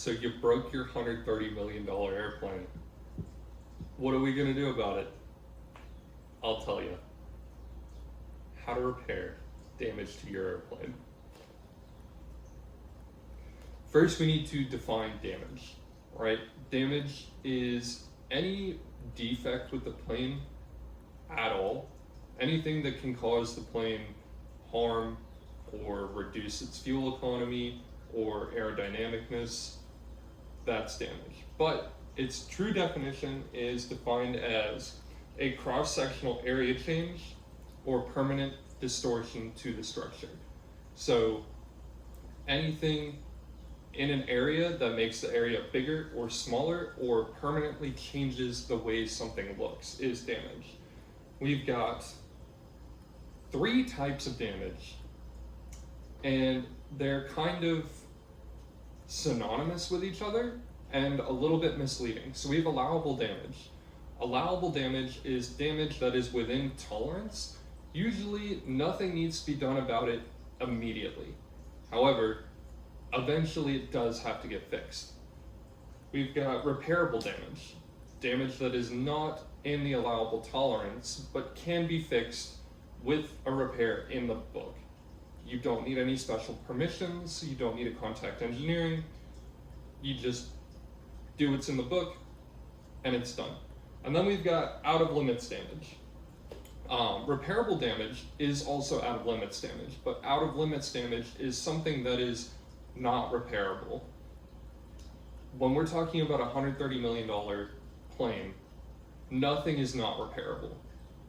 So you broke your $130 million airplane. What are we gonna do about it? I'll tell you. How to repair damage to your airplane. First, we need to define damage, right? Damage is any defect with the plane at all, anything that can cause the plane harm or reduce its fuel economy or aerodynamicness, that's damage. But its true definition is defined as a cross-sectional area change or permanent distortion to the structure. So anything in an area that makes the area bigger or smaller or permanently changes the way something looks is damage. We've got 3 types of damage, and they're kind of synonymous with each other and a little bit misleading. So we have allowable damage. Allowable damage is damage that is within tolerance. Usually nothing needs to be done about it immediately. However, eventually it does have to get fixed. We've got repairable damage. Damage that is not in the allowable tolerance, but can be fixed with a repair in the book. You don't need any special permissions, you don't need to contact engineering, you just do what's in the book, and it's done. And then we've got out of limits damage. Repairable damage is also out of limits damage, but out of limits damage is something that is not repairable. When we're talking about a $130 million plane, nothing is not repairable.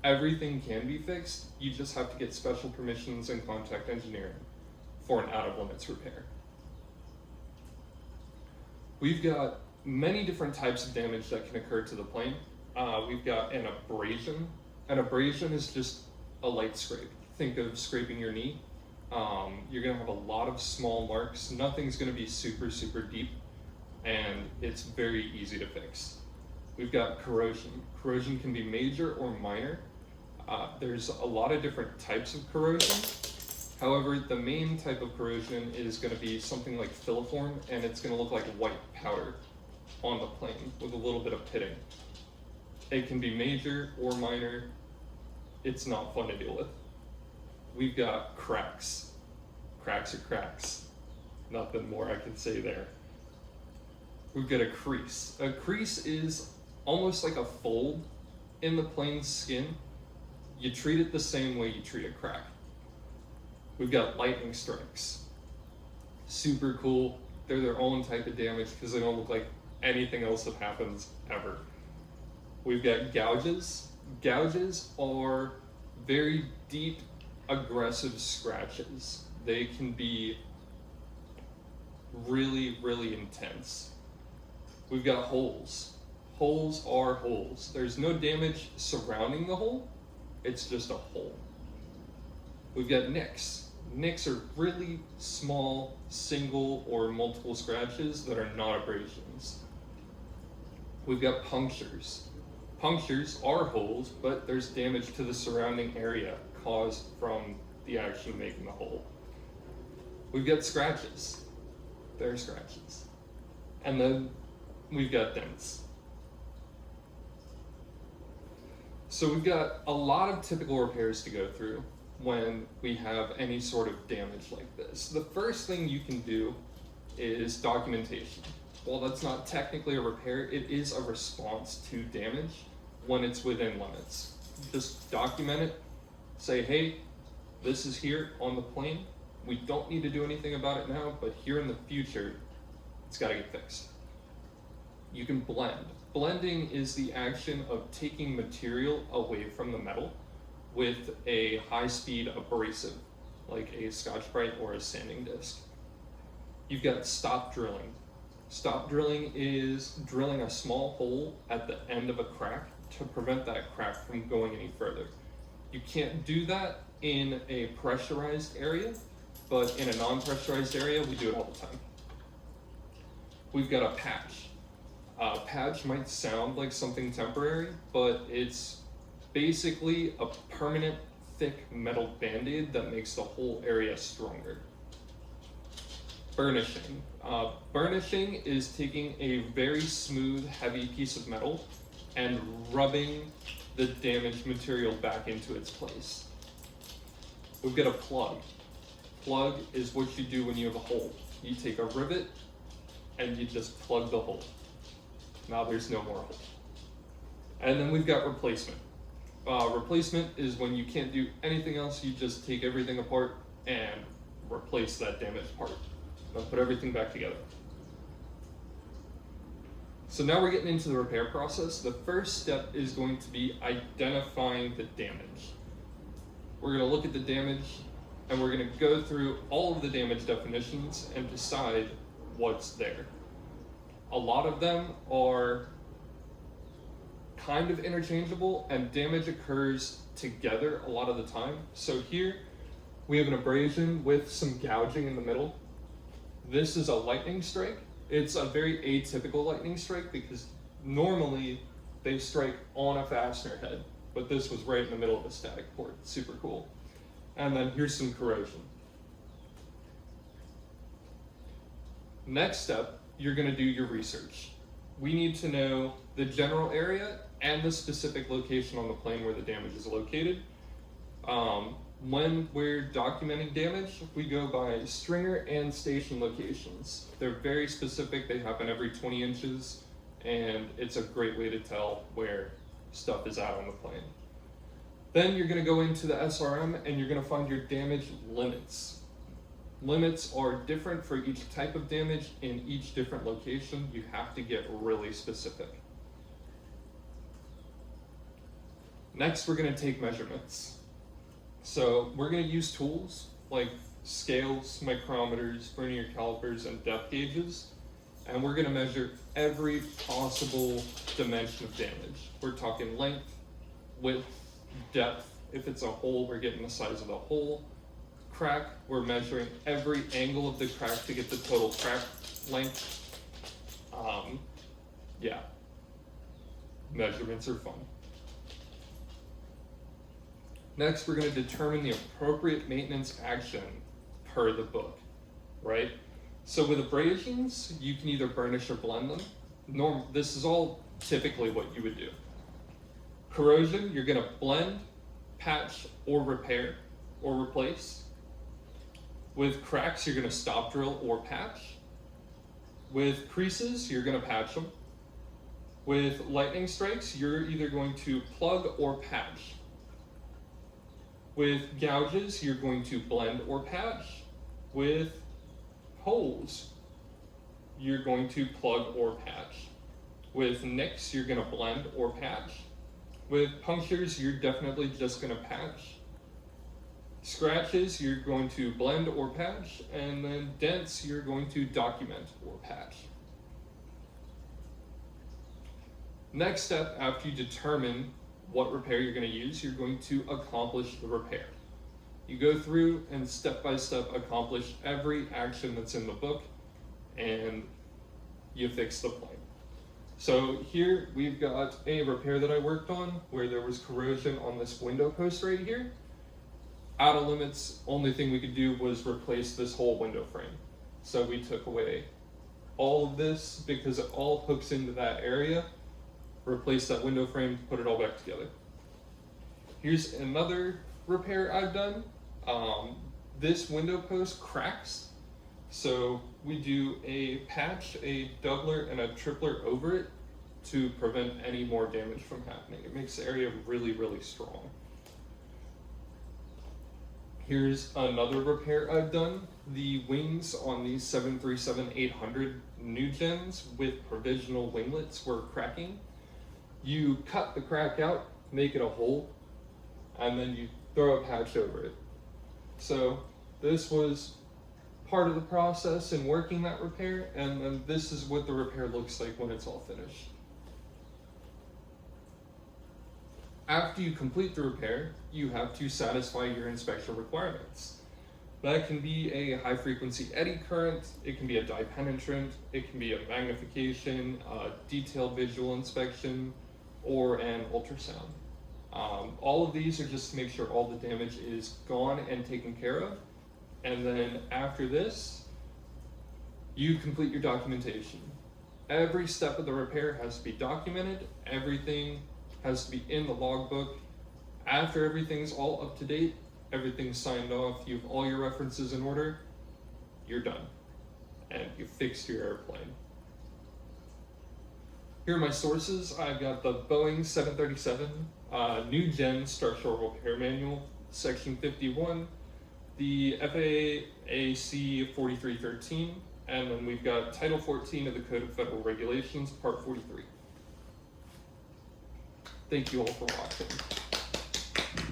Everything can be fixed, you just have to get special permissions and contact engineering for an out of limits repair. We've got many different types of damage that can occur to the plane. We've got an abrasion. An abrasion is just a light scrape. Think of scraping your knee. You're gonna have a lot of small marks. Nothing's gonna be super, super deep, and it's very easy to fix. We've got corrosion. Corrosion can be major or minor. There's a lot of different types of corrosion. However, the main type of corrosion is gonna be something like filiform, and it's gonna look like white powder on the plane with a little bit of pitting. It can be major or minor. It's not fun to deal with. We've got cracks. Cracks are cracks. Nothing more I can say there. We've got a crease. A crease is almost like a fold in the plane's skin. You treat it the same way you treat a crack. We've got lightning strikes. Super cool. They're their own type of damage because they don't look like anything else that happens ever. We've got gouges. Gouges are very deep, aggressive scratches. They can be really, really intense. We've got holes. Holes are holes. There's no damage surrounding the hole, it's just a hole. We've got nicks. Nicks are really small, single or multiple scratches that are not abrasions. We've got punctures. Punctures are holes, but there's damage to the surrounding area caused from the action of making the hole. We've got scratches. They're scratches. And then we've got dents. So we've got a lot of typical repairs to go through when we have any sort of damage like this. The first thing you can do is documentation. While that's not technically a repair, it is a response to damage when it's within limits. Just document it, say, hey, this is here on the plane. We don't need to do anything about it now, but here in the future, it's gotta get fixed. You can blend. Blending is the action of taking material away from the metal with a high-speed abrasive, like a Scotch-Brite or a sanding disc. You've got stop drilling. Stop drilling is drilling a small hole at the end of a crack to prevent that crack from going any further. You can't do that in a pressurized area, but in a non-pressurized area, we do it all the time. We've got a patch. A patch might sound like something temporary, but it's basically a permanent thick metal band-aid that makes the whole area stronger. burnishing. Burnishing is taking a very smooth, heavy piece of metal and rubbing the damaged material back into its place. We've got a plug. Plug is what you do when you have a hole. You take a rivet and you just plug the hole. Now there's no more hole. And then we've got replacement. Replacement is when you can't do anything else, you just take everything apart and replace that damaged part. Now put everything back together. So now we're getting into the repair process. The first step is going to be identifying the damage. We're going to look at the damage and we're going to go through all of the damage definitions and decide what's there. A lot of them are kind of interchangeable and damage occurs together a lot of the time. So here we have an abrasion with some gouging in the middle. This is a lightning strike. It's a very atypical lightning strike because normally they strike on a fastener head, but this was right in the middle of a static port. Super cool. And then here's some corrosion. Next step, you're going to do your research. We need to know the general area and the specific location on the plane where the damage is located. When we're documenting damage, we go by stringer and station locations. They're very specific. They happen every 20 inches, and it's a great way to tell where stuff is at on the plane. Then you're going to go into the SRM and you're going to find your damage limits. Limits are different for each type of damage in each different location. You have to get really specific. Next, we're going to take measurements. So we're going to use tools like scales, micrometers, vernier calipers, and depth gauges, and we're going to measure every possible dimension of damage. We're talking length, width, depth. If it's a hole, we're getting the size of the hole. Crack, we're measuring every angle of the crack to get the total crack length. Yeah, measurements are fun. Next, we're going to determine the appropriate maintenance action per the book, right? So with abrasions, you can either burnish or blend them. This is all typically what you would do. Corrosion, you're going to blend, patch, or repair, or replace. With cracks, you're going to stop drill or patch. With creases, you're going to patch them. With lightning strikes, you're either going to plug or patch. With gouges, you're going to blend or patch. With holes, you're going to plug or patch. With nicks, you're going to blend or patch. With punctures, you're definitely just going to patch. Scratches, you're going to blend or patch. And then dents, you're going to document or patch. Next step, after you determine what repair you're going to use, you're going to accomplish the repair. You go through and step by step accomplish every action that's in the book, and you fix the plane. So here we've got a repair that I worked on where there was corrosion on this window post right here. Out of limits, only thing we could do was replace this whole window frame. So we took away all of this because it all hooks into that area. Replace that window frame, put it all back together. Here's another repair I've done. This window post cracks, so we do a patch, a doubler, and a tripler over it to prevent any more damage from happening. It makes the area really, really strong. Here's another repair I've done. The wings on these 737-800 new gens with provisional winglets were cracking. You cut the crack out, make it a hole, and then you throw a patch over it. So this was part of the process in working that repair, and then this is what the repair looks like when it's all finished. After you complete the repair, you have to satisfy your inspection requirements. That can be a high frequency eddy current, it can be a dye penetrant, it can be a magnification, a detailed visual inspection, or an ultrasound. All of these are just to make sure all the damage is gone and taken care of. And then after this, You complete your documentation. Every step of the repair has to be documented. Everything has to be in the logbook. After everything's all up to date, everything's signed off, you have all your references in order, you're done. And you fixed your airplane. Here are my sources. I've got the Boeing 737, New Gen Structural Repair Manual, Section 51, the FAA AC 4313, and then we've got Title 14 of the Code of Federal Regulations, Part 43. Thank you all for watching.